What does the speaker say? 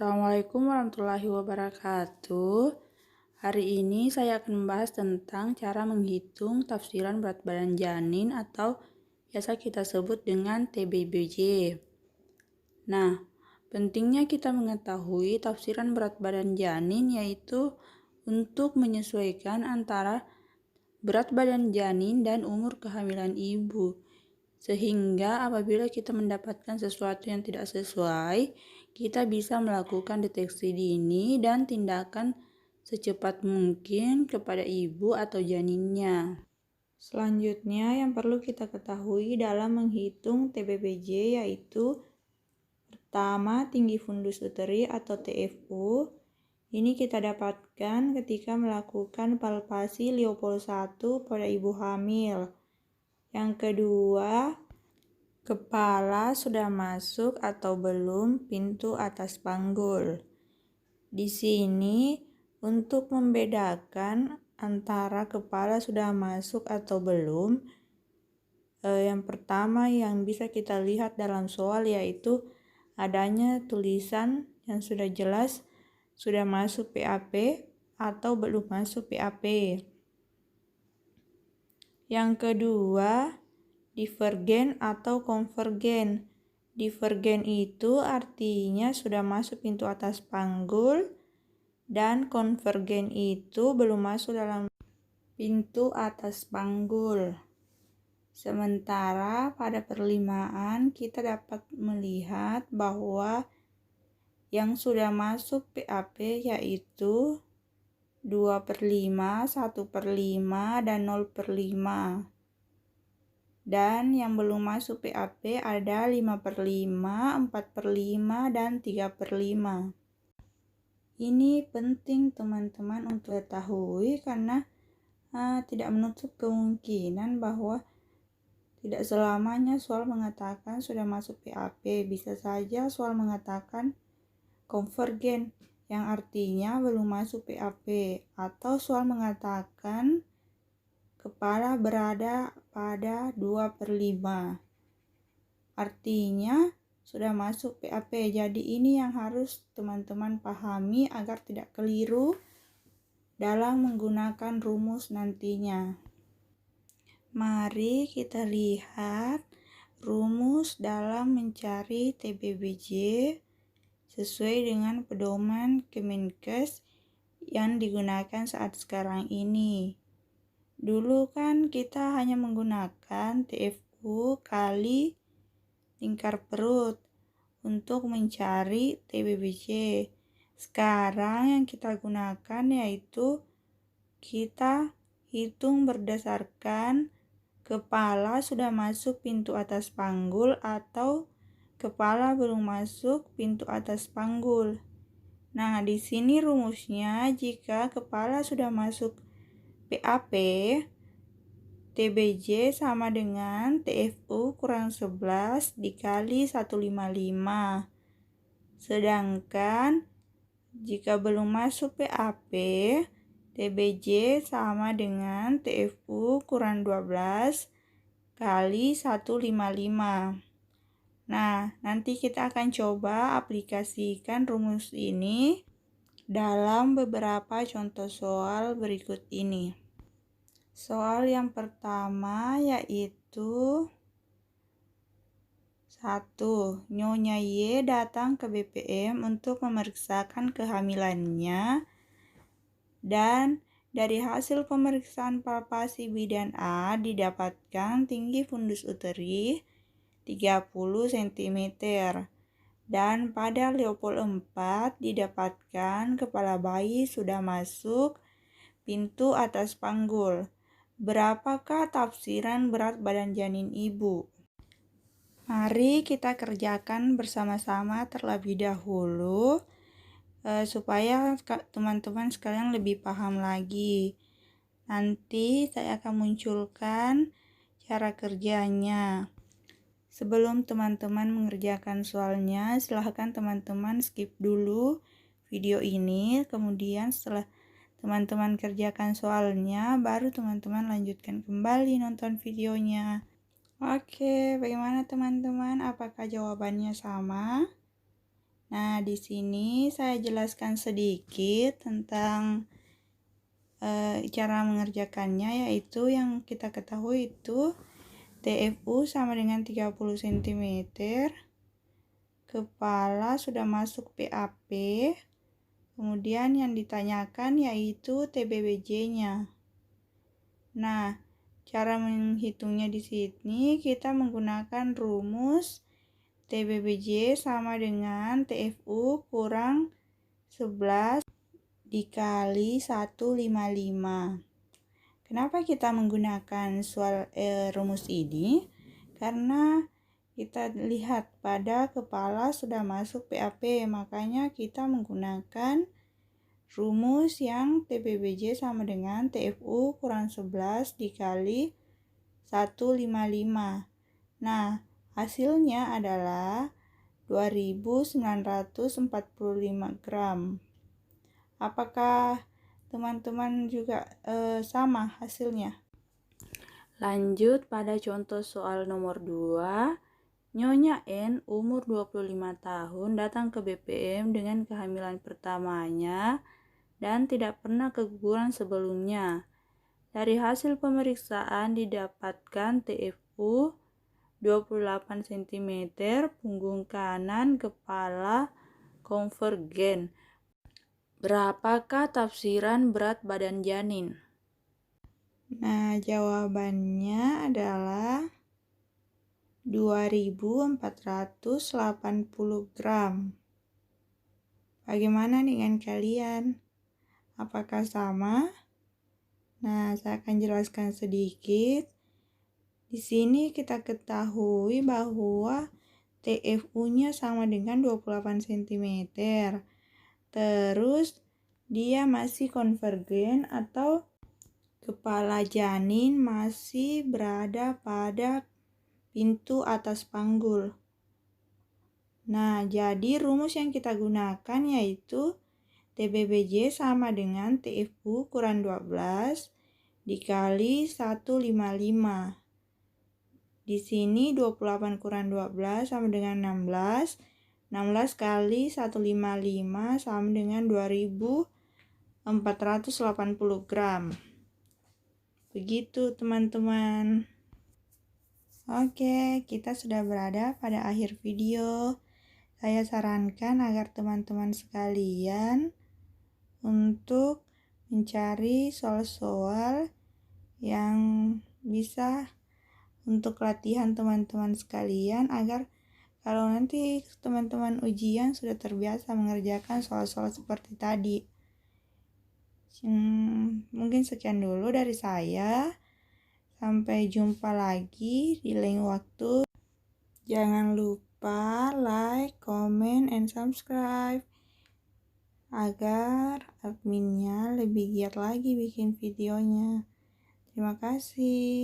Assalamualaikum warahmatullahi wabarakatuh. Hari ini saya akan membahas tentang cara menghitung tafsiran berat badan janin atau biasa kita sebut dengan TBBJ. Nah, pentingnya kita mengetahui tafsiran berat badan janin yaitu untuk menyesuaikan antara berat badan janin dan umur kehamilan ibu. Sehingga apabila kita mendapatkan sesuatu yang tidak sesuai, kita bisa melakukan deteksi dini dan tindakan secepat mungkin kepada ibu atau janinnya. Selanjutnya yang perlu kita ketahui dalam menghitung TBBJ yaitu pertama, tinggi fundus uteri atau TFU. Ini kita dapatkan ketika melakukan palpasi Leopold 1 pada ibu hamil. Yang kedua, kepala sudah masuk atau belum pintu atas panggul. Di sini untuk membedakan antara kepala sudah masuk atau belum, yang pertama yang bisa kita lihat dalam soal yaitu adanya tulisan yang sudah jelas sudah masuk PAP atau belum masuk PAP. Yang kedua, divergen atau konvergen. Divergen itu artinya sudah masuk pintu atas panggul dan konvergen itu belum masuk dalam pintu atas panggul. Sementara pada perlimaan kita dapat melihat bahwa yang sudah masuk PAP yaitu 2/5, 1/5, dan 0/5. Dan yang belum masuk PAP ada 5/5, 4/5, dan 3/5. Ini penting teman-teman untuk ketahui karena tidak menutup kemungkinan bahwa tidak selamanya soal mengatakan sudah masuk PAP. Bisa saja soal mengatakan konvergen yang artinya belum masuk PAP, atau soal mengatakan kepala berada pada 2/5 artinya sudah masuk PAP. Jadi ini yang harus teman-teman pahami agar tidak keliru dalam menggunakan rumus nantinya. Mari kita lihat rumus dalam mencari TBBJ sesuai dengan pedoman Kemenkes yang digunakan saat sekarang ini. Dulu kan kita hanya menggunakan TFU kali lingkar perut untuk mencari TBBJ. Sekarang yang kita gunakan yaitu kita hitung berdasarkan kepala sudah masuk pintu atas panggul atau kepala belum masuk pintu atas panggul. Nah, di sini rumusnya jika kepala sudah masuk PAP, TBJ sama dengan TFU kurang 11 dikali 155. Sedangkan jika belum masuk PAP, TBJ sama dengan TFU kurang 12 kali 155. Nah, nanti kita akan coba aplikasikan rumus ini dalam beberapa contoh soal berikut ini. Soal yang pertama yaitu 1. Nyonya Y datang ke BPM untuk memeriksakan kehamilannya dan dari hasil pemeriksaan palpasi bidan A didapatkan tinggi fundus uteri 30 cm dan pada Leopold 4 didapatkan kepala bayi sudah masuk pintu atas panggul. Berapakah tafsiran berat badan janin ibu? Mari kita kerjakan bersama-sama terlebih dahulu supaya teman-teman sekalian lebih paham lagi. Nanti saya akan munculkan cara kerjanya. Sebelum teman-teman mengerjakan soalnya, silahkan teman-teman skip dulu video ini. Kemudian setelah teman-teman kerjakan soalnya, baru teman-teman lanjutkan kembali nonton videonya. Oke, bagaimana teman-teman? Apakah jawabannya sama? Nah, di sini saya jelaskan sedikit tentang cara mengerjakannya, yaitu yang kita ketahui itu TFU sama dengan 30 cm, kepala sudah masuk PAP, kemudian yang ditanyakan yaitu TBBJ-nya. Nah, cara menghitungnya di sini kita menggunakan rumus TBBJ sama dengan TFU kurang 11 dikali 155. Kenapa kita menggunakan rumus ini? Karena kita lihat pada kepala sudah masuk PAP, makanya kita menggunakan rumus yang TBBJ sama dengan TFU kurang 11 dikali 155. Nah, hasilnya adalah 2945 gram. Apakah teman-teman juga sama hasilnya? Lanjut pada contoh soal nomor 2. Nyonya N umur 25 tahun datang ke BPM dengan kehamilan pertamanya dan tidak pernah keguguran sebelumnya. Dari hasil pemeriksaan didapatkan TFU 28 cm, punggung kanan, kepala konvergen. Berapakah tafsiran berat badan janin? Nah, jawabannya adalah 2480 gram. Bagaimana dengan kalian? Apakah sama? Nah, saya akan jelaskan sedikit. Di sini kita ketahui bahwa TFU-nya sama dengan 28 cm. Terus dia masih konvergen atau kepala janin masih berada pada pintu atas panggul. Nah, jadi rumus yang kita gunakan yaitu TBBJ sama dengan TFU kurang 12 dikali 155. Di sini 28 kurang 12 sama dengan 16. 16 kali 155 sama dengan 2480 gram. Begitu teman-teman. Oke, kita sudah berada pada akhir video. Saya sarankan agar teman-teman sekalian untuk mencari soal-soal yang bisa untuk latihan teman-teman sekalian, agar kalau nanti teman-teman ujian sudah terbiasa mengerjakan soal-soal seperti tadi. Mungkin sekian dulu dari saya. Sampai jumpa lagi di lain waktu. Jangan lupa like, comment, and subscribe agar adminnya lebih giat lagi bikin videonya. Terima kasih.